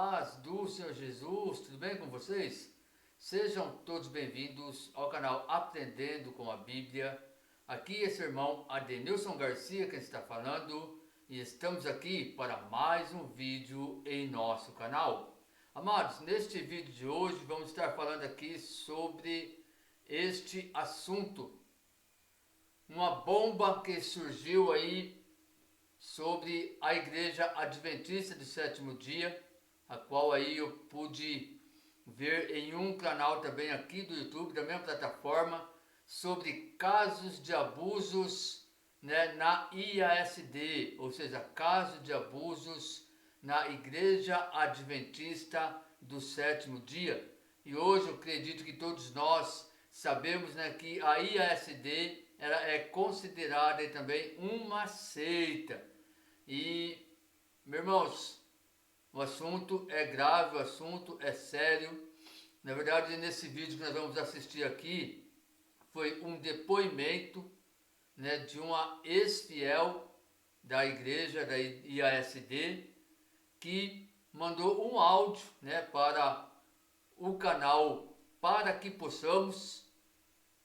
paz do Senhor Jesus, tudo bem com vocês? Sejam todos bem-vindos ao canal Aprendendo com a Bíblia. Aqui é seu irmão Adenilson Garcia quem está falando e estamos aqui para mais um vídeo em nosso canal. Amados, neste vídeo de hoje vamos estar falando aqui sobre este assunto. Uma bomba que surgiu aí sobre a Igreja Adventista do Sétimo Dia, a qual aí eu pude ver em um canal também aqui do YouTube, da mesma plataforma, sobre casos de abusos, né, na IASD, ou seja, casos de abusos na Igreja Adventista do Sétimo Dia. E hoje eu acredito que todos nós sabemos, né, que a IASD ela é considerada também uma seita. E, meus irmãos, o assunto é grave, o assunto é sério. Na verdade, nesse vídeo que nós vamos assistir aqui, foi um depoimento, né, de uma ex-fiel da igreja, da IASD, que mandou um áudio, né, para o canal para que possamos,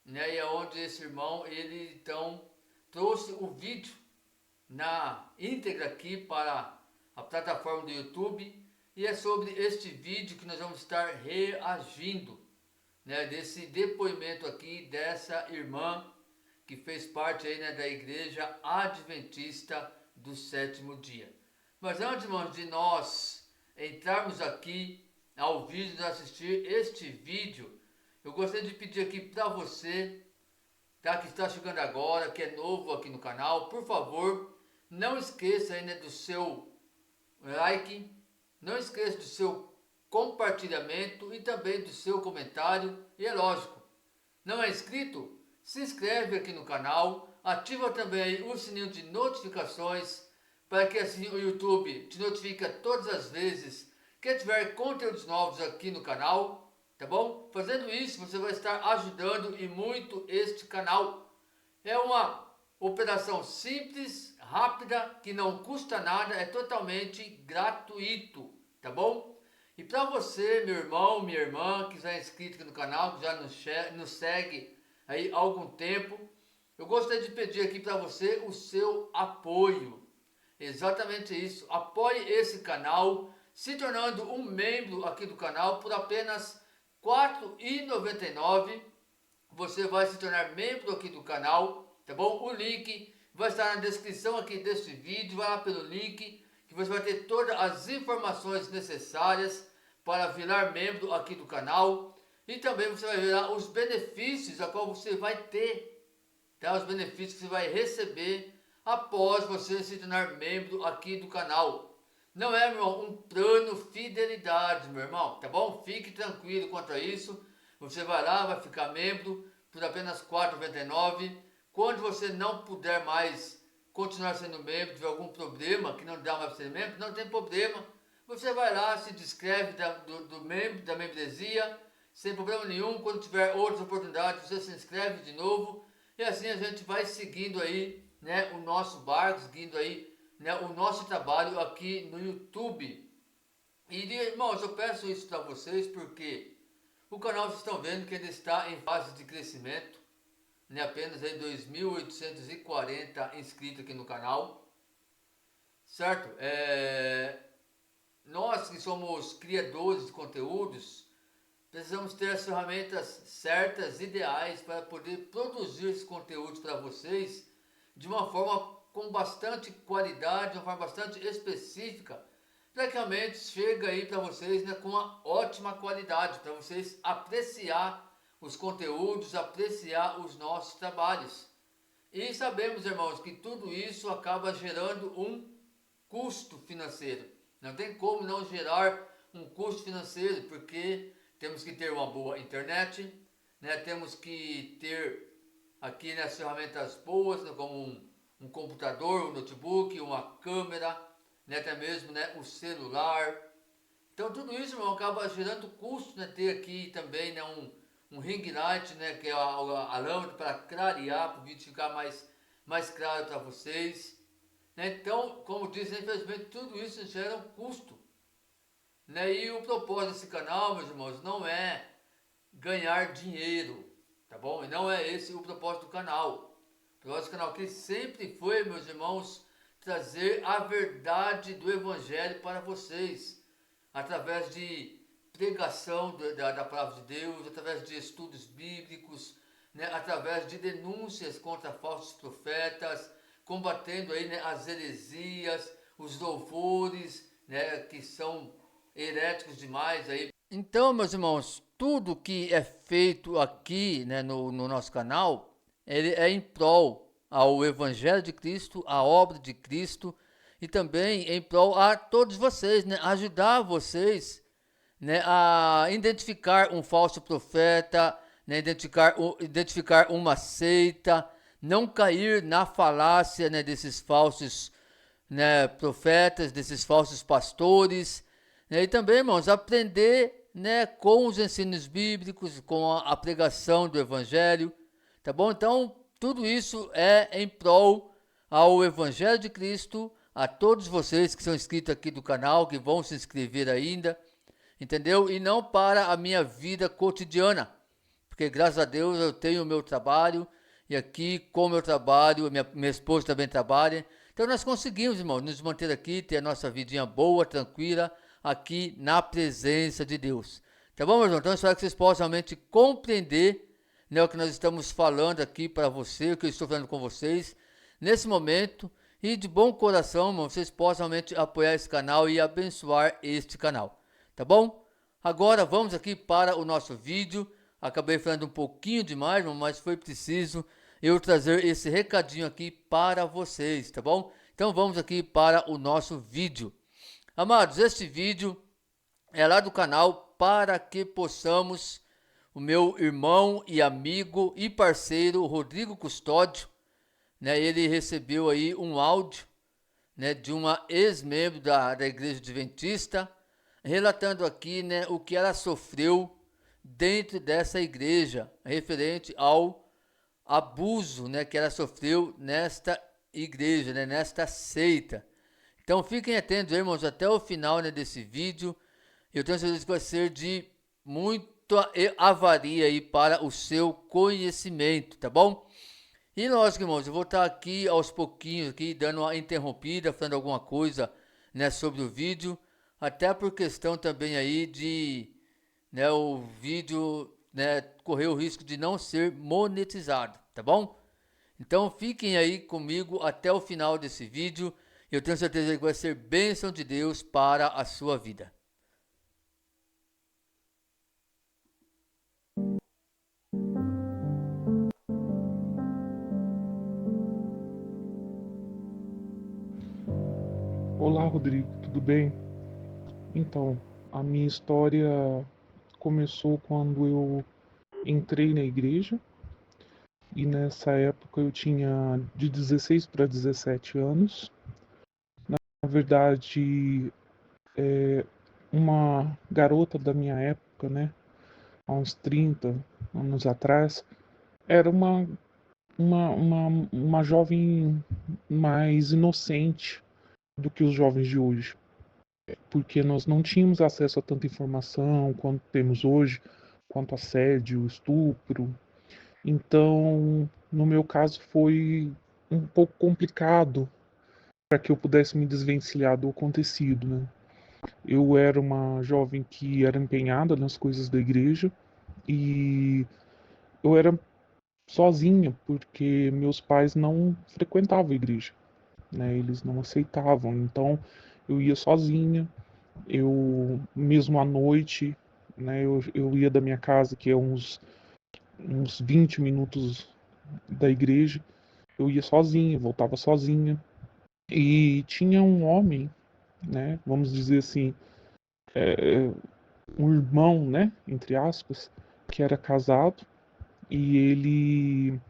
né, e é onde esse irmão, ele então trouxe o vídeo na íntegra aqui para a plataforma do YouTube, e é sobre este vídeo que nós vamos estar reagindo, né, desse depoimento aqui dessa irmã que fez parte aí, né, da Igreja Adventista do Sétimo Dia. Mas antes, irmãos, de nós entrarmos aqui ao vídeo de assistir este vídeo, eu gostaria de pedir aqui para você, tá, que está chegando agora, que é novo aqui no canal, por favor, não esqueça ainda do seu like, não esqueça do seu compartilhamento e também do seu comentário. E é lógico, não é inscrito? Se inscreve aqui no canal, ativa também o sininho de notificações para que assim o YouTube te notifique todas as vezes que tiver conteúdos novos aqui no canal, tá bom? Fazendo isso você vai estar ajudando e muito este canal. É uma operação simples, rápida, que não custa nada, é totalmente gratuito, tá bom? E para você, meu irmão, minha irmã, que já é inscrito aqui no canal, que já nos segue aí há algum tempo, eu gostaria de pedir aqui para você o seu apoio. Exatamente isso, apoie esse canal, se tornando um membro aqui do canal por apenas R$ 4,99. Você vai se tornar membro aqui do canal, tá bom? O link vai estar na descrição aqui deste vídeo, vai lá pelo link, que você vai ter todas as informações necessárias para virar membro aqui do canal. E também você vai ver lá os benefícios a qual você vai ter, tá? Os benefícios que você vai receber após você se tornar membro aqui do canal. Não é, meu irmão, um plano fidelidade, meu irmão, tá bom? Fique tranquilo quanto a isso. Você vai lá, vai ficar membro por apenas R$ 4,99. Quando você não puder mais continuar sendo membro, tiver algum problema que não dá mais para ser membro, não tem problema. Você vai lá, se inscreve do membro, da membresia, sem problema nenhum. Quando tiver outras oportunidades, você se inscreve de novo. E assim a gente vai seguindo aí, né, o nosso barco, seguindo aí, né, o nosso trabalho aqui no YouTube. E, irmãos, eu peço isso para vocês porque o canal, vocês estão vendo que ele está em fase de crescimento, né? Apenas aí 2.840 inscritos aqui no canal, certo? Nós que somos criadores de conteúdos, precisamos ter as ferramentas certas, ideais, para poder produzir esses conteúdos para vocês de uma forma com bastante qualidade, de uma forma bastante específica, para que realmente chegue aí para vocês, né, com uma ótima qualidade, para vocês apreciar os conteúdos, apreciar os nossos trabalhos. E sabemos, irmãos, que tudo isso acaba gerando um custo financeiro. Não tem como não gerar um custo financeiro, porque temos que ter uma boa internet, né? Temos que ter aqui, né, as ferramentas boas, né, como um computador, um notebook, uma câmera, né, até mesmo, né, o celular. Então tudo isso, irmão, acaba gerando custo, né? Ter aqui também, né, um ring light, né, que é a lâmpada para clarear, para o vídeo ficar mais claro para vocês, né? Então, como disse, infelizmente tudo isso gera um custo, né? E o propósito desse canal, meus irmãos, não é ganhar dinheiro, tá bom? E não é esse o propósito do canal. O propósito do canal aqui sempre foi, meus irmãos, trazer a verdade do Evangelho para vocês, através de pregação da palavra de Deus, através de estudos bíblicos, né, através de denúncias contra falsos profetas, combatendo aí, né, as heresias, os louvores, né, que são heréticos demais aí. Então, meus irmãos, tudo que é feito aqui, né, no nosso canal, ele é em prol ao Evangelho de Cristo, à obra de Cristo e também em prol a todos vocês, né, ajudar vocês, né, a identificar um falso profeta, né, identificar uma seita, não cair na falácia, né, desses falsos, né, profetas, desses falsos pastores, né, e também, irmãos, aprender, né, com os ensinos bíblicos, com a pregação do Evangelho, tá bom? Então, tudo isso é em prol ao Evangelho de Cristo, a todos vocês que são inscritos aqui do canal, que vão se inscrever ainda, entendeu? E não para a minha vida cotidiana, porque graças a Deus eu tenho o meu trabalho, e aqui com o meu trabalho, minha esposa também trabalha, então nós conseguimos, irmão, nos manter aqui, ter a nossa vidinha boa, tranquila, aqui na presença de Deus. Tá bom, meu irmão? Então eu espero que vocês possam realmente compreender, né, o que nós estamos falando aqui para você, o que eu estou falando com vocês, nesse momento, e de bom coração, irmão, vocês possam realmente apoiar esse canal e abençoar este canal. Tá bom? Agora vamos aqui para o nosso vídeo. Acabei falando um pouquinho demais, mas foi preciso eu trazer esse recadinho aqui para vocês, tá bom? Então vamos aqui para o nosso vídeo. Amados, este vídeo é lá do canal para que possamos, o meu irmão e amigo e parceiro Rodrigo Custódio, né, ele recebeu aí um áudio, né, de uma ex-membro da Igreja Adventista, relatando aqui, né, o que ela sofreu dentro dessa igreja, referente ao abuso, né, que ela sofreu nesta igreja, né, nesta seita. Então fiquem atentos, irmãos, até o final, né, desse vídeo. Eu tenho certeza que vai ser de muita avaria aí para o seu conhecimento, tá bom? E lógico, irmãos, eu vou estar aqui aos pouquinhos, aqui, dando uma interrompida, falando alguma coisa, né, sobre o vídeo, até por questão também aí de, né, o vídeo, né, correr o risco de não ser monetizado, tá bom? Então fiquem aí comigo até o final desse vídeo, eu tenho certeza que vai ser bênção de Deus para a sua vida. Olá, Rodrigo, tudo bem? Então, a minha história começou quando eu entrei na igreja e nessa época eu tinha de 16 para 17 anos. Na verdade, uma garota da minha época, né, há uns 30 anos atrás, era uma jovem mais inocente do que os jovens de hoje. Porque nós não tínhamos acesso a tanta informação quanto temos hoje, quanto assédio, estupro. Então, no meu caso, foi um pouco complicado para que eu pudesse me desvencilhar do acontecido, né? Eu era uma jovem que era empenhada nas coisas da igreja e eu era sozinha porque meus pais não frequentavam a igreja, né? Eles não aceitavam. Então, eu ia sozinha. Eu, mesmo à noite, né, eu ia da minha casa, que é uns 20 minutos da igreja, eu ia sozinha, voltava sozinha. E tinha um homem, né, vamos dizer assim, um irmão, né, entre aspas, que era casado, e ele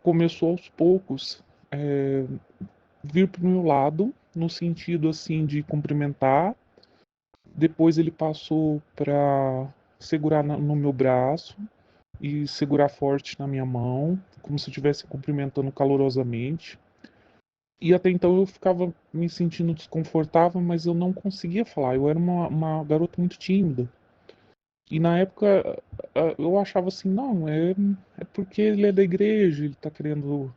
começou aos poucos vir para o meu lado, no sentido assim de cumprimentar. Depois ele passou para segurar no meu braço e segurar forte na minha mão, como se estivesse cumprimentando calorosamente. E até então eu ficava me sentindo desconfortável, mas eu não conseguia falar. Eu era uma garota muito tímida. E na época eu achava assim, não, é porque ele é da igreja, ele tá querendo,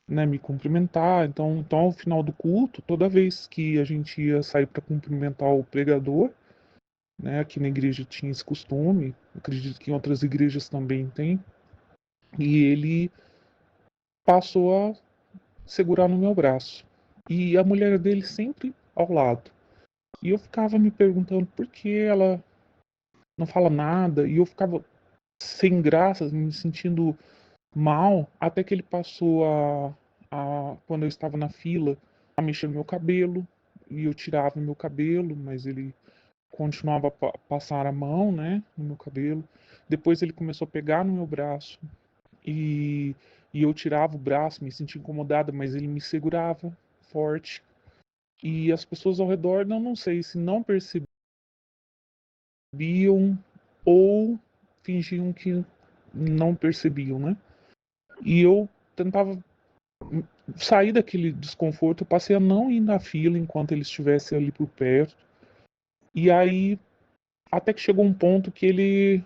né, me cumprimentar. Então ao final do culto, toda vez que a gente ia sair para cumprimentar o pregador, né, aqui na igreja tinha esse costume, acredito que em outras igrejas também tem, e ele passou a segurar no meu braço. E a mulher dele sempre ao lado. E eu ficava me perguntando por que ela não fala nada, e eu ficava sem graça, me sentindo mal, até que ele passou quando eu estava na fila, a mexer no meu cabelo, e eu tirava o meu cabelo, mas ele continuava a passar a mão, né, no meu cabelo. Depois ele começou a pegar no meu braço, e, e eu tirava o braço, me sentia incomodada, mas ele me segurava forte. E as pessoas ao redor, não sei se não percebiam ou fingiam que não percebiam, né? E eu tentava sair daquele desconforto, eu passei a não ir na fila enquanto ele estivesse ali por perto. E aí, até que chegou um ponto que ele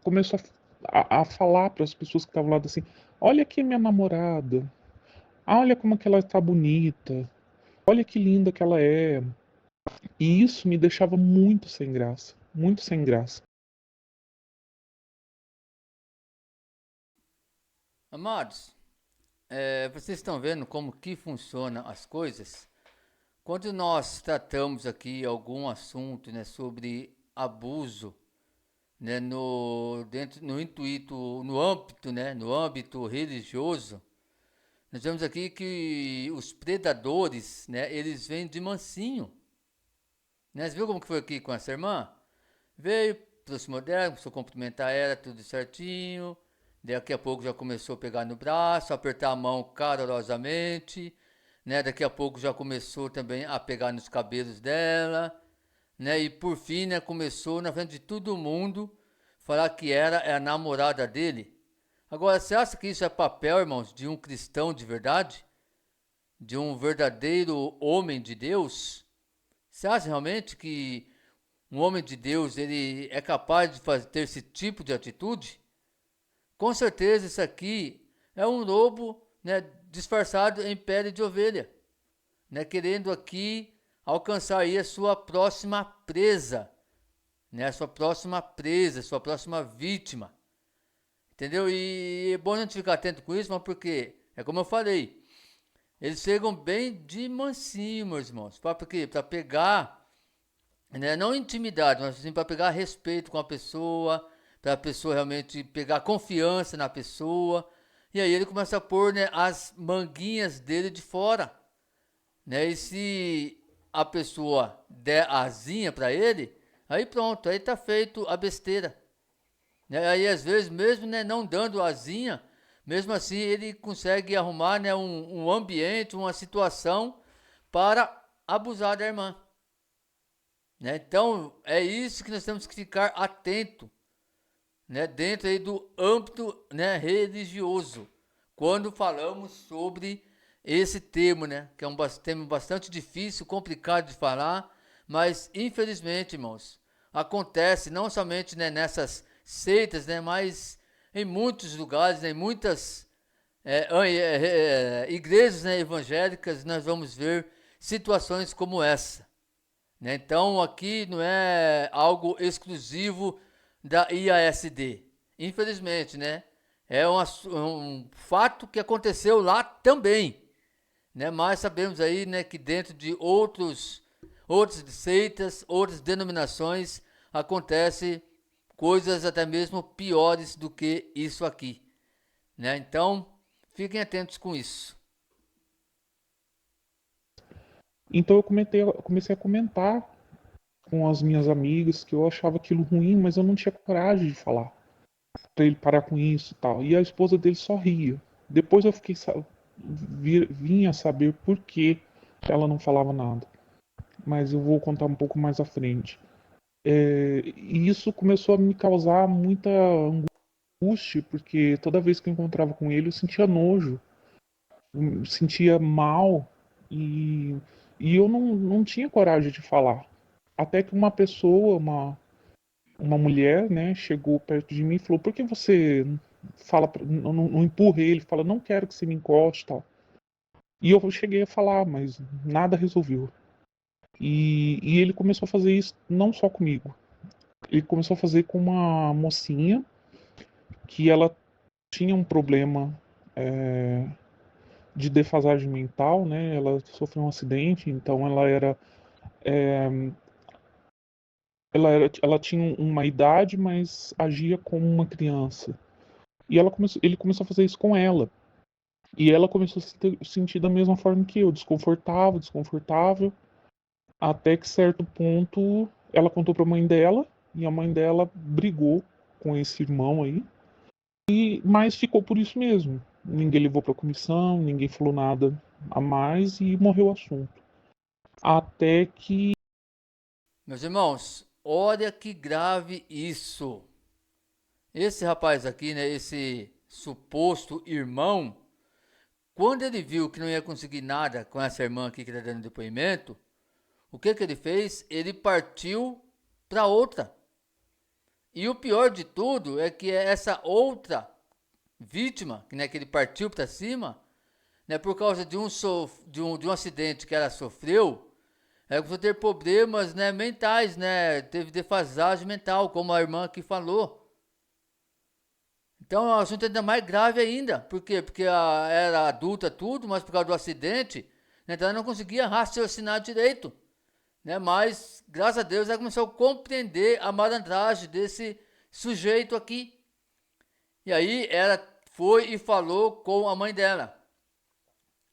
começou a falar para as pessoas que estavam lá assim: olha aqui minha namorada, olha como que ela está bonita, olha que linda que ela é. E isso me deixava muito sem graça, muito sem graça. Amados, vocês estão vendo como que funcionam as coisas? Quando nós tratamos aqui algum assunto, né, sobre abuso, né, no intuito, no âmbito, né, no âmbito religioso, nós vemos aqui que os predadores, né, eles vêm de mansinho, né? Você viu como que foi aqui com essa irmã? Veio, aproximou dela, começou a cumprimentar ela, tudo certinho. Daqui a pouco já começou a pegar no braço, apertar a mão calorosamente, né? Daqui a pouco já começou também a pegar nos cabelos dela, né? E por fim, né, começou na frente de todo mundo falar que era a namorada dele. Agora, você acha que isso é papel, irmãos, de um cristão de verdade? De um verdadeiro homem de Deus? Você acha realmente que um homem de Deus ele é capaz de ter esse tipo de atitude? Com certeza isso aqui é um lobo, né, disfarçado em pele de ovelha, né, querendo aqui alcançar aí a sua próxima presa, né, a sua próxima presa, a sua próxima vítima, entendeu? E é bom a gente ficar atento com isso, mas porque é como eu falei, eles chegam bem de mansinho, meus irmãos, para quê? Para pegar, né, não intimidade, mas assim para pegar respeito com a pessoa, para a pessoa realmente pegar confiança na pessoa. E aí ele começa a pôr, né, as manguinhas dele de fora, né? E se a pessoa der asinha para ele, aí pronto, aí tá feito a besteira, né? Aí às vezes mesmo, né, não dando asinha, mesmo assim ele consegue arrumar, né, um ambiente, uma situação para abusar da irmã. Né? Então, é isso que nós temos que ficar atento, né? Dentro aí do âmbito, né, religioso, quando falamos sobre esse termo, né? Que é um tema bastante difícil, complicado de falar, mas infelizmente, irmãos, acontece não somente, né, nessas seitas, né, mas em muitos lugares, né, em muitas igrejas, né, evangélicas, nós vamos ver situações como essa, né? Então aqui não é algo exclusivo da IASD, infelizmente, né? É um fato que aconteceu lá também, né? Mas sabemos aí, né, que dentro de outras seitas, outras denominações acontece coisas até mesmo piores do que isso aqui, né? Então fiquem atentos com isso. Então comecei a comentar com as minhas amigas que eu achava aquilo ruim, mas eu não tinha coragem de falar para ele parar com isso e tal. E a esposa dele só ria. Depois eu vinha saber por que ela não falava nada. Mas eu vou contar um pouco mais à frente. E isso começou a me causar muita angústia, porque toda vez que eu encontrava com ele eu sentia nojo, eu sentia mal, E, e eu não tinha coragem de falar. Até que uma pessoa, uma mulher, né, chegou perto de mim e falou: por que você fala, não empurra ele, fala, não quero que você me encoste, tal. E eu cheguei a falar, mas nada resolveu. E ele começou a fazer isso não só comigo. Ele começou a fazer com uma mocinha que ela tinha um problema é, de defasagem mental, né? Ela sofreu um acidente, então ela tinha uma idade, mas agia como uma criança. E ele começou a fazer isso com ela. E ela começou a se sentir da mesma forma que eu, desconfortável, até que certo ponto ela contou para a mãe dela e a mãe dela brigou com esse irmão aí, mas ficou por isso mesmo. Ninguém levou para a comissão, ninguém falou nada a mais e morreu o assunto. Até que Meus irmãos, olha que grave isso. Esse rapaz aqui, né, esse suposto irmão, quando ele viu que não ia conseguir nada com essa irmã aqui que está dando depoimento, o que ele fez? Ele partiu para outra. E o pior de tudo é que essa outra vítima, né, que ele partiu para cima, né, por causa de um acidente que ela sofreu, ela começou a ter problemas, né, mentais, né, teve defasagem mental, como a irmã aqui falou. Então é um assunto ainda mais grave ainda. Por quê? Porque ela era adulta tudo, mas por causa do acidente, né, então ela não conseguia raciocinar direito. Né, mas, graças a Deus, ela começou a compreender a malandragem desse sujeito aqui. E aí ela foi e falou com a mãe dela.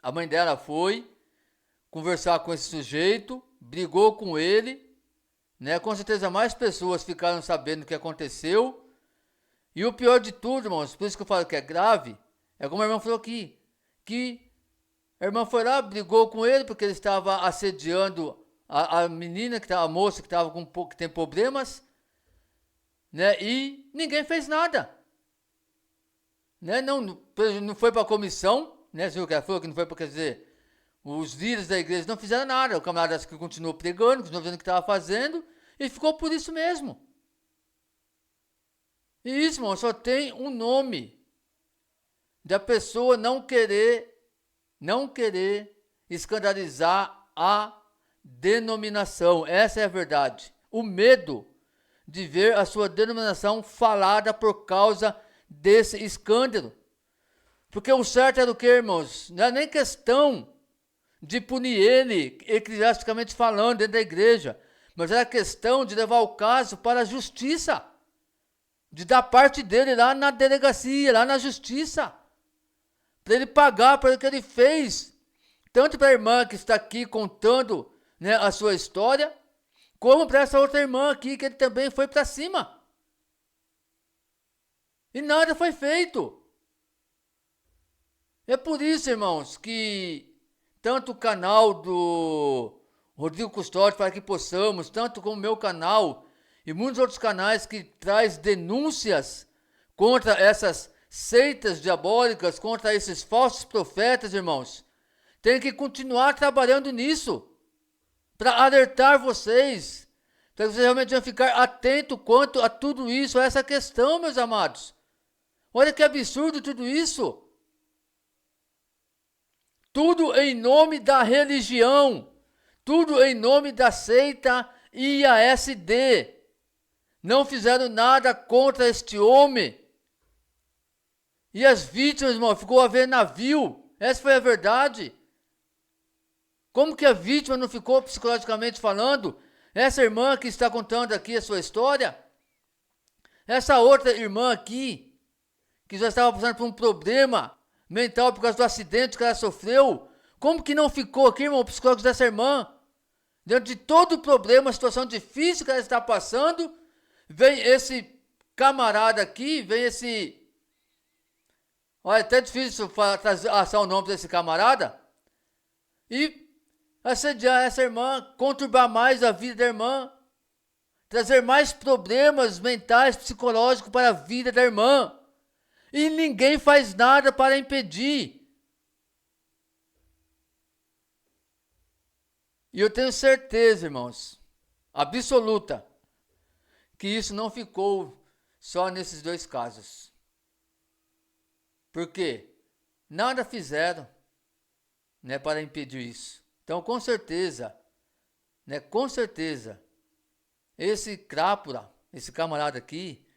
A mãe dela foi conversar com esse sujeito, brigou com ele, né? Com certeza mais pessoas ficaram sabendo o que aconteceu. E o pior de tudo, irmãos, por isso que eu falo que é grave, é como a irmã falou aqui, que a irmã foi lá, brigou com ele porque ele estava assediando a menina, a moça que estava que tem problemas, né? E ninguém fez nada. Né? Não foi para a comissão, né? Você viu que ela falou que não foi para, quer dizer, os líderes da igreja não fizeram nada, o camarada que continuou pregando, continuou fazendo o que estava fazendo, e ficou por isso mesmo. E isso, irmão, só tem um nome da pessoa não querer escandalizar a denominação. Essa é a verdade. O medo de ver a sua denominação falada por causa desse escândalo. Porque o certo era o que, irmãos? Não é nem questão de punir ele, eclesiasticamente falando, dentro da igreja, mas era questão de levar o caso para a justiça, de dar parte dele lá na delegacia, lá na justiça, para ele pagar pelo que ele fez, tanto para a irmã que está aqui contando, né, a sua história, como para essa outra irmã aqui, que ele também foi para cima. E nada foi feito. É por isso, irmãos, que tanto o canal do Rodrigo Custódio, para que possamos, tanto como o meu canal e muitos outros canais que traz denúncias contra essas seitas diabólicas, contra esses falsos profetas, irmãos, tem que continuar trabalhando nisso, para alertar vocês, para que vocês realmente vão ficar atentos quanto a tudo isso, a essa questão, meus amados. Olha que absurdo tudo isso. Tudo em nome da religião, tudo em nome da seita IASD. Não fizeram nada contra este homem. E as vítimas, irmão, ficou a ver navio. Essa foi a verdade. Como que a vítima não ficou psicologicamente falando? Essa irmã que está contando aqui a sua história, essa outra irmã aqui, que já estava passando por um problema mental por causa do acidente que ela sofreu, como que não ficou aqui, irmão, o psicólogo dessa irmã? Diante de todo o problema, a situação difícil que ela está passando, vem esse camarada aqui, vem esse... Olha, é até difícil achar o nome desse camarada. E assediar essa irmã, conturbar mais a vida da irmã, trazer mais problemas mentais, psicológicos para a vida da irmã. E ninguém faz nada para impedir. E eu tenho certeza, irmãos, absoluta, que isso não ficou só nesses dois casos. Por quê? Nada fizeram, né, para impedir isso. Então, com certeza, esse crápula, esse camarada aqui,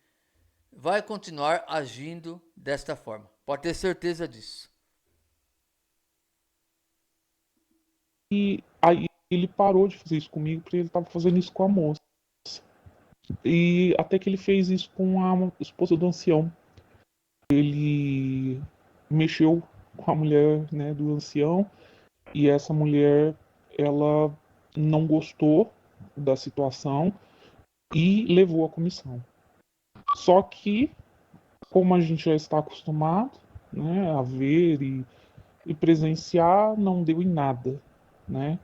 vai continuar agindo desta forma. Pode ter certeza disso. E aí ele parou de fazer isso comigo porque ele estava fazendo isso com a moça. E até que ele fez isso com a esposa do ancião. Ele mexeu com a mulher, né, do ancião, e essa mulher, ela não gostou da situação e levou a comissão. Só que, como a gente já está acostumado, né, a ver e presenciar, não deu em nada, né?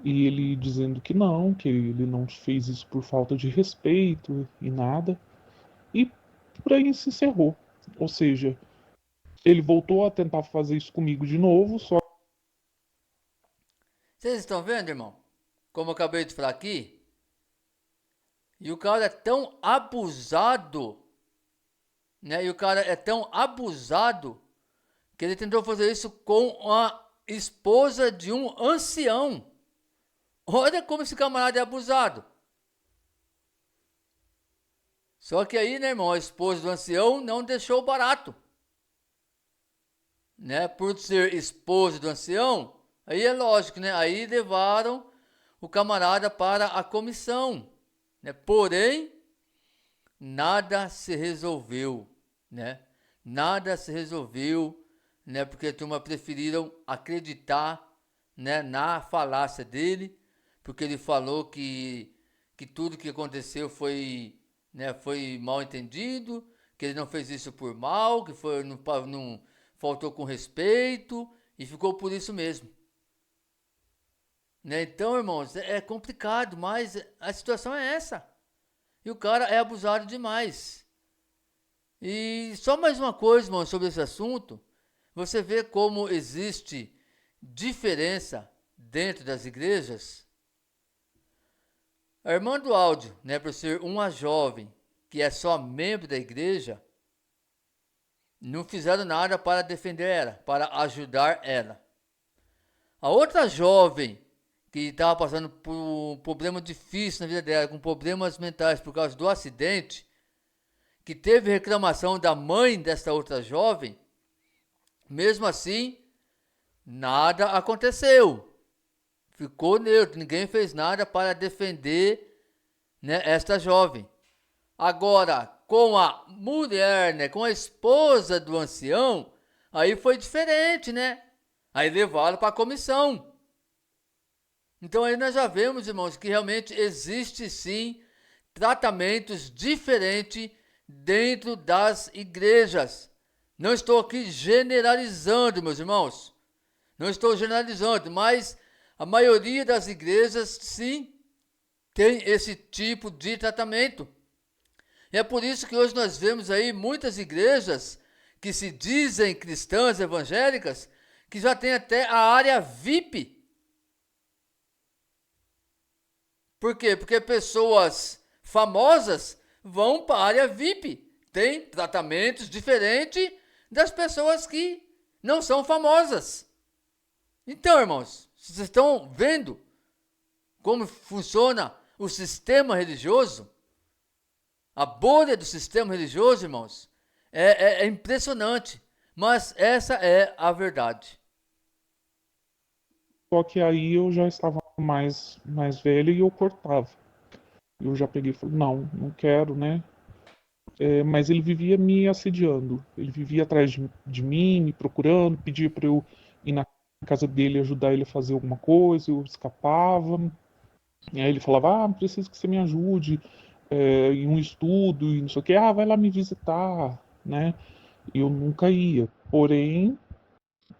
E ele dizendo que ele não fez isso por falta de respeito e nada. E por aí se encerrou. Ou seja, ele voltou a tentar fazer isso comigo de novo, só Vocês estão vendo, irmão? Como eu acabei de falar aqui? E o cara é tão abusado, né? E o cara é tão abusado que ele tentou fazer isso com a esposa de um ancião. Olha como esse camarada é abusado. Só que aí, né, irmão, a esposa do ancião não deixou barato. Né? Por ser esposa do ancião, aí é lógico, né? Aí levaram o camarada para a comissão, né? Porém, nada se resolveu, né? Nada se resolveu, né? Porque a turma preferiram acreditar, né, na falácia dele, porque ele falou que tudo que aconteceu foi, né, foi mal entendido, que ele não fez isso por mal, que foi não faltou com respeito e ficou por isso mesmo. Né? Então, irmãos, é complicado, mas a situação é essa. E o cara é abusado demais. E só mais uma coisa, irmão, sobre esse assunto. Você vê como existe diferença dentro das igrejas. A irmã do áudio, né, por ser uma jovem que é só membro da igreja, não fizeram nada para defender ela, para ajudar ela. A outra jovem que estava passando por um problema difícil na vida dela, com problemas mentais por causa do acidente, que teve reclamação da mãe dessa outra jovem, mesmo assim, nada aconteceu. Ficou neutro, ninguém fez nada para defender, né, esta jovem. Agora, com a mulher, né, com a esposa do ancião, aí foi diferente, né? Aí levaram para a comissão. Então aí nós já vemos, irmãos, que realmente existe sim tratamentos diferentes dentro das igrejas. Não estou aqui generalizando, meus irmãos. Não estou generalizando, mas a maioria das igrejas sim tem esse tipo de tratamento. E é por isso que hoje nós vemos aí muitas igrejas que se dizem cristãs evangélicas, que já tem até a área VIP. Por quê? Porque pessoas famosas vão para a área VIP. Tem tratamentos diferentes das pessoas que não são famosas. Então, irmãos, vocês estão vendo como funciona o sistema religioso? A bolha do sistema religioso, irmãos, é impressionante. Mas essa é a verdade. só que aí eu já estava mais velho e eu cortava. Eu já peguei e falei, não quero, né? Mas ele vivia me assediando. Ele vivia atrás de mim, me procurando, pedia para eu ir na casa dele ajudar ele a fazer alguma coisa, eu escapava. E aí ele falava, preciso que você me ajude em um estudo e não sei o que. Vai lá me visitar, né? E eu nunca ia. Porém,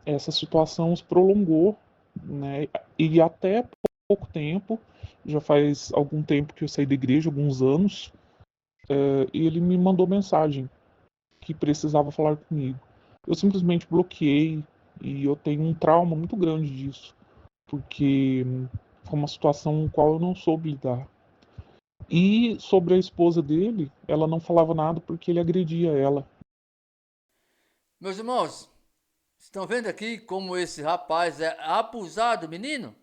essa situação se prolongou, né? E até pouco tempo, já faz algum tempo que eu saí da igreja, alguns anos, e ele me mandou mensagem que precisava falar comigo. Eu simplesmente bloqueei e eu tenho um trauma muito grande disso, porque Foi uma situação com a qual eu não soube lidar. E sobre a esposa dele, ela não falava nada porque ele agredia ela. Meus irmãos, estão vendo aqui como esse rapaz é abusado, menino?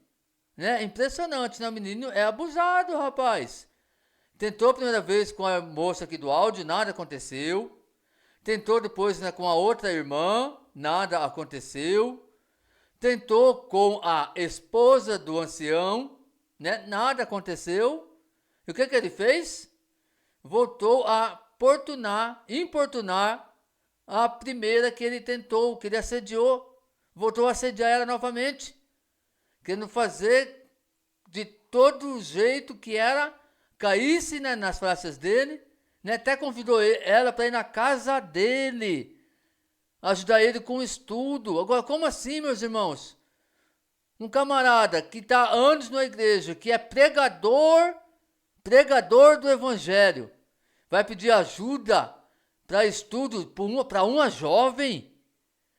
Né? Impressionante, né? O menino é abusado, rapaz. Tentou a primeira vez com a moça aqui do áudio, nada aconteceu. Tentou depois, né, com a outra irmã, nada aconteceu. Tentou com a esposa do ancião, né? Nada aconteceu. E o que ele fez? Voltou a importunar a primeira que ele tentou, que ele assediou. Voltou a assediar ela novamente, querendo fazer de todo jeito que ela caísse, né, nas falácias dele, né? Até convidou ela para ir na casa dele, ajudar ele com o estudo. Agora, como assim, meus irmãos? Um camarada que está há anos na igreja, que é pregador do evangelho, vai pedir ajuda para estudo para uma jovem?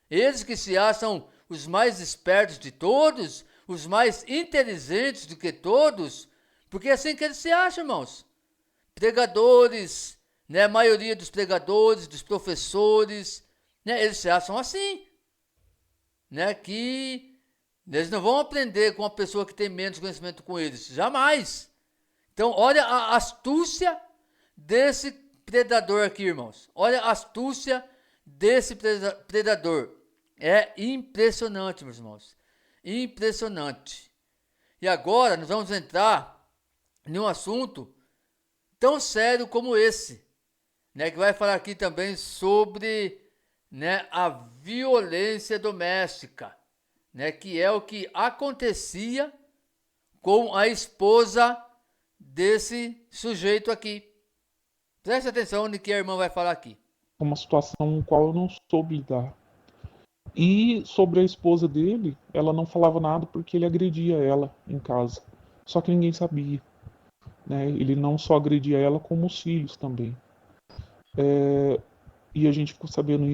Eles que se acham os mais espertos de todos, os mais inteligentes do que todos, porque é assim que eles se acham, irmãos. Pregadores, né, a maioria dos pregadores, dos professores, né, eles se acham assim, né, que eles não vão aprender com uma pessoa que tem menos conhecimento com eles, jamais. Então, olha a astúcia desse predador aqui, irmãos. Olha a astúcia desse predador. É impressionante, meus irmãos. Impressionante. E agora nós vamos entrar em um assunto tão sério como esse, né, que vai falar aqui também sobre, né, a violência doméstica, né, que é o que acontecia com a esposa desse sujeito aqui. Preste atenção no que a irmã vai falar aqui. Foi uma situação com a qual eu não soube lidar. E sobre a esposa dele, ela não falava nada porque ele agredia ela em casa. Só que ninguém sabia, né? Ele não só agredia ela, como os filhos também. E a gente ficou sabendo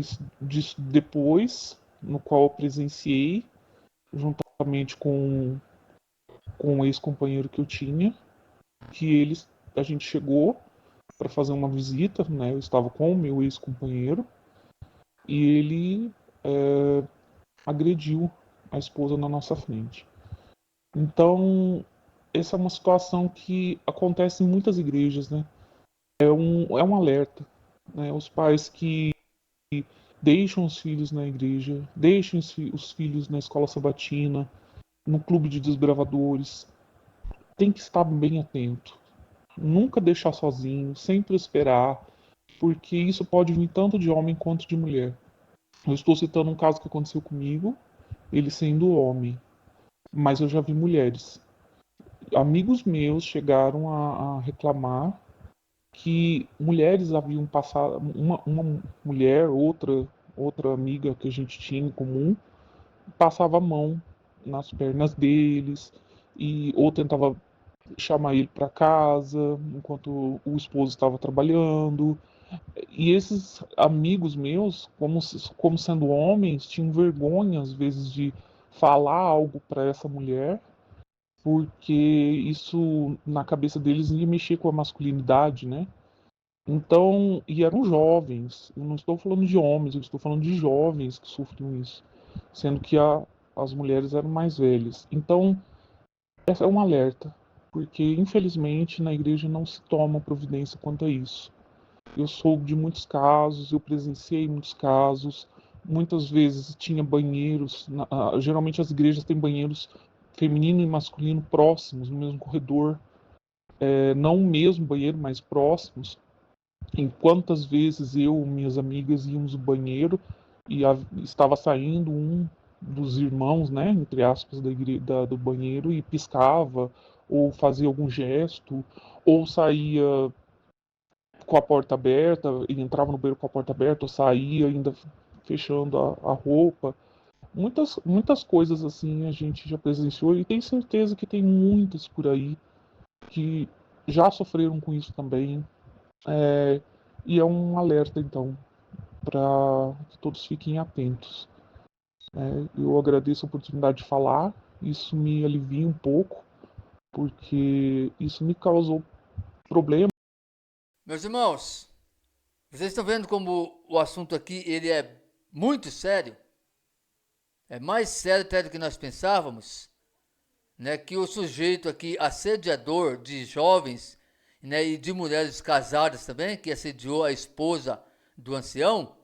disso depois, no qual eu presenciei, juntamente com um ex-companheiro que eu tinha, que a gente chegou para fazer uma visita, né? Eu estava com o meu ex-companheiro e ele agrediu a esposa na nossa frente. Então, essa é uma situação que acontece em muitas igrejas, né? É um alerta, né? Os pais que deixam os filhos na igreja, deixam os filhos na escola sabatina, no clube de desbravadores, tem que estar bem atento. Nunca deixar sozinho, sempre esperar, porque isso pode vir tanto de homem quanto de mulher. Eu estou citando um caso que aconteceu comigo, ele sendo homem, mas eu já vi mulheres. Amigos meus chegaram a reclamar que mulheres haviam passado, uma mulher, outra amiga que a gente tinha em comum, passava a mão nas pernas deles e ou tentava chamar ele para casa enquanto o esposo estava trabalhando. E esses amigos meus, como sendo homens, tinham vergonha às vezes de falar algo para essa mulher, porque isso na cabeça deles ia mexer com a masculinidade, né? Então, e eram jovens, eu não estou falando de homens, eu estou falando de jovens que sofriam isso, sendo que as mulheres eram mais velhas. Então, essa é um alerta, porque infelizmente na igreja não se toma providência quanto a isso. Eu soube de muitos casos, eu presenciei muitos casos, muitas vezes tinha banheiros, geralmente as igrejas têm banheiros feminino e masculino próximos, no mesmo corredor, não o mesmo banheiro, mas próximos. Em quantas vezes eu e minhas amigas íamos ao banheiro e estava saindo um dos irmãos, né, entre aspas, do banheiro e piscava, ou fazia algum gesto, ou saía com a porta aberta e entrava no banheiro com a porta aberta, ou saía ainda fechando a roupa. Muitas coisas assim a gente já presenciou e tenho certeza que tem muitas por aí que já sofreram com isso também. É, e é um alerta, então, para que todos fiquem atentos. Eu agradeço a oportunidade de falar, isso me alivia um pouco, porque isso me causou problema. Meus irmãos, vocês estão vendo como o assunto aqui ele é muito sério? É mais sério até do que nós pensávamos, né? Que o sujeito aqui, assediador de jovens, né, e de mulheres casadas também, que assediou a esposa do ancião,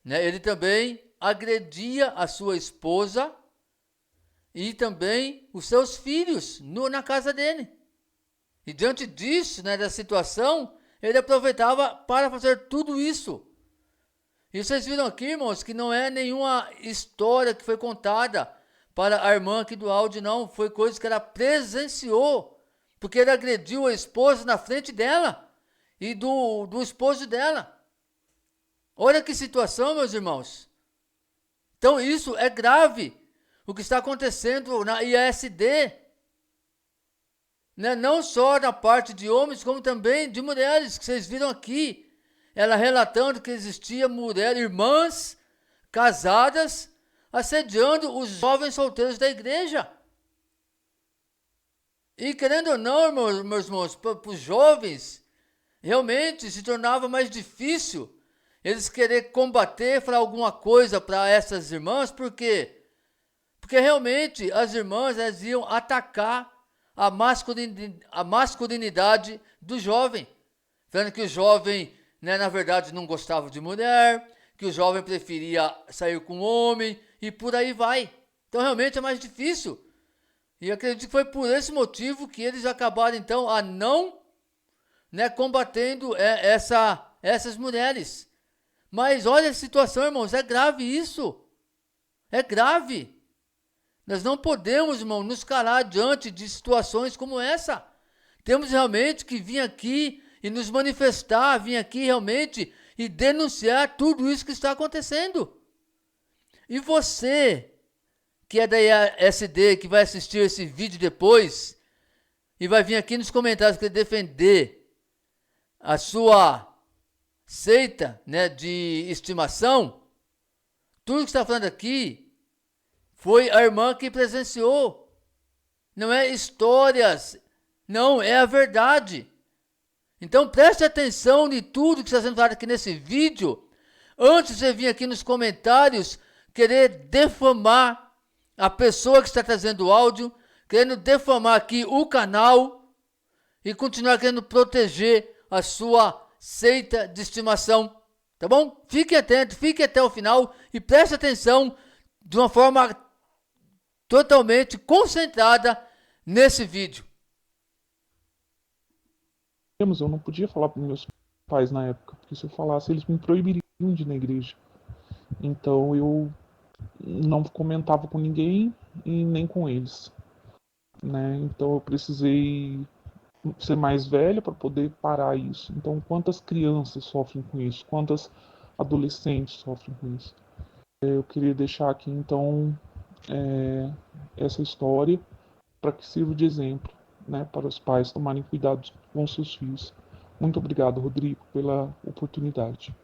né, ele também agredia a sua esposa e também os seus filhos na casa dele. E diante disso, né, da situação, ele aproveitava para fazer tudo isso. E vocês viram aqui, irmãos, que não é nenhuma história que foi contada para a irmã aqui do áudio, não. Foi coisa que ela presenciou, porque ele agrediu a esposa na frente dela e do esposo dela. Olha que situação, meus irmãos. Então isso é grave, o que está acontecendo na ISD. Né? Não só na parte de homens, como também de mulheres, que vocês viram aqui. Ela relatando que existia mulheres, irmãs casadas, assediando os jovens solteiros da igreja. E querendo ou não, meus irmãos, para os jovens, realmente se tornava mais difícil eles querer combater, falar alguma coisa para essas irmãs, por quê? Porque realmente as irmãs elas iam atacar a masculinidade do jovem, falando que o jovem, né, na verdade não gostava de mulher, que o jovem preferia sair com homem e por aí vai. Então realmente é mais difícil. E acredito que foi por esse motivo que eles acabaram então a não, né, combatendo essas mulheres. Mas olha a situação, irmãos, é grave isso. É grave. Nós não podemos, irmão, nos calar diante de situações como essa. Temos realmente que vir aqui e nos manifestar, vir aqui realmente e denunciar tudo isso que está acontecendo. E você, que é da IASD, que vai assistir esse vídeo depois, e vai vir aqui nos comentários querer defender a sua seita, né, de estimação, tudo que está falando aqui foi a irmã que presenciou. Não é histórias, não, é a verdade. Então preste atenção de tudo que está sendo falado aqui nesse vídeo, antes de você vir aqui nos comentários querer defamar a pessoa que está trazendo o áudio, querendo defamar aqui o canal e continuar querendo proteger a sua seita de estimação, tá bom? Fique atento, fique até o final e preste atenção de uma forma totalmente concentrada nesse vídeo. Eu não podia falar para meus pais na época, porque se eu falasse eles me proibiriam de ir na igreja. Então eu não comentava com ninguém e nem com eles, né? Então eu precisei ser mais velha para poder parar isso. Então quantas crianças sofrem com isso? Quantas adolescentes sofrem com isso? Eu queria deixar aqui então essa história para que sirva de exemplo, né, para os pais tomarem cuidado com seus filhos. Muito obrigado, Rodrigo, pela oportunidade.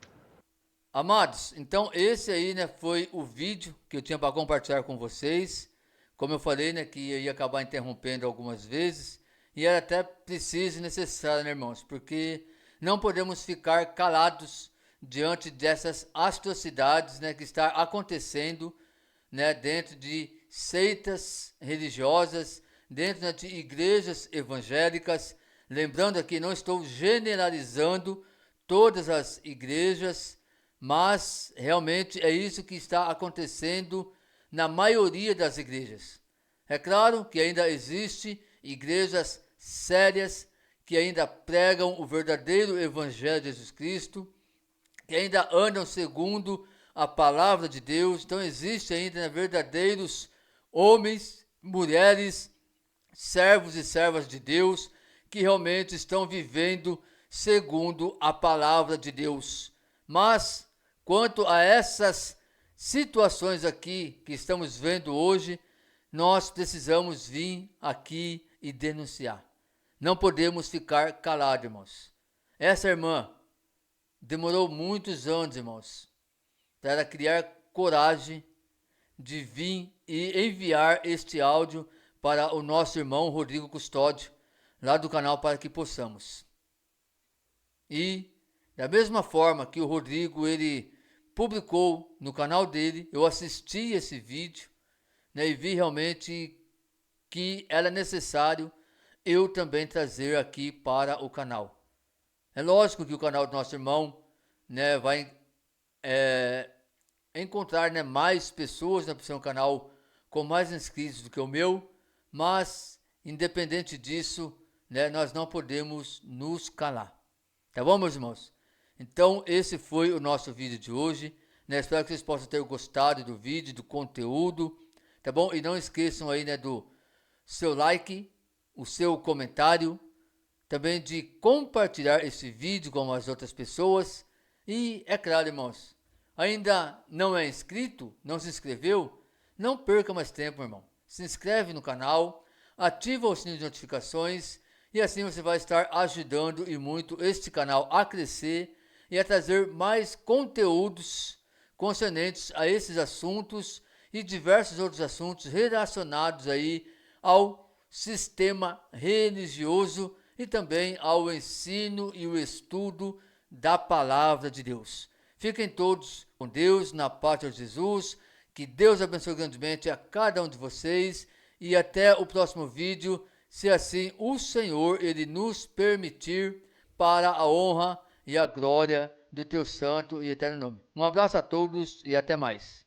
Amados, então esse aí, né, foi o vídeo que eu tinha para compartilhar com vocês. Como eu falei, né, que eu ia acabar interrompendo algumas vezes, e era até preciso e necessário, né, irmãos, porque não podemos ficar calados diante dessas atrocidades, né, que está acontecendo, né, dentro de seitas religiosas, dentro, né, de igrejas evangélicas. Lembrando aqui, não estou generalizando todas as igrejas, mas realmente é isso que está acontecendo na maioria das igrejas. É claro que ainda existe igrejas sérias que ainda pregam o verdadeiro evangelho de Jesus Cristo, que ainda andam segundo a palavra de Deus. Então existe ainda, né, verdadeiros homens, mulheres, servos e servas de Deus que realmente estão vivendo segundo a palavra de Deus. Mas quanto a essas situações aqui que estamos vendo hoje, nós precisamos vir aqui e denunciar. Não podemos ficar calados, irmãos. Essa irmã demorou muitos anos, irmãos, para ela criar coragem de vir e enviar este áudio para o nosso irmão Rodrigo Custódio, lá do canal Para Que Possamos. E da mesma forma que o Rodrigo ele publicou no canal dele, eu assisti esse vídeo, né, e vi realmente que era necessário eu também trazer aqui para o canal. É lógico que o canal do nosso irmão, né, vai encontrar, né, mais pessoas, né, por ser um canal com mais inscritos do que o meu, mas independente disso, né, nós não podemos nos calar. Tá bom, meus irmãos? Então, esse foi o nosso vídeo de hoje, né? Espero que vocês possam ter gostado do vídeo, do conteúdo, tá bom? E não esqueçam aí, né, do seu like, o seu comentário, também de compartilhar esse vídeo com as outras pessoas. E, é claro, irmãos, ainda não é inscrito, não se inscreveu? Não perca mais tempo, irmão. Se inscreve no canal, ativa o sininho de notificações e assim você vai estar ajudando e muito este canal a crescer e a trazer mais conteúdos concernentes a esses assuntos e diversos outros assuntos relacionados aí ao sistema religioso e também ao ensino e o estudo da palavra de Deus. Fiquem todos com Deus, na paz de Jesus, que Deus abençoe grandemente a cada um de vocês e até o próximo vídeo, se assim o Senhor ele nos permitir, para a honra e a glória do teu santo e eterno nome. Um abraço a todos e até mais.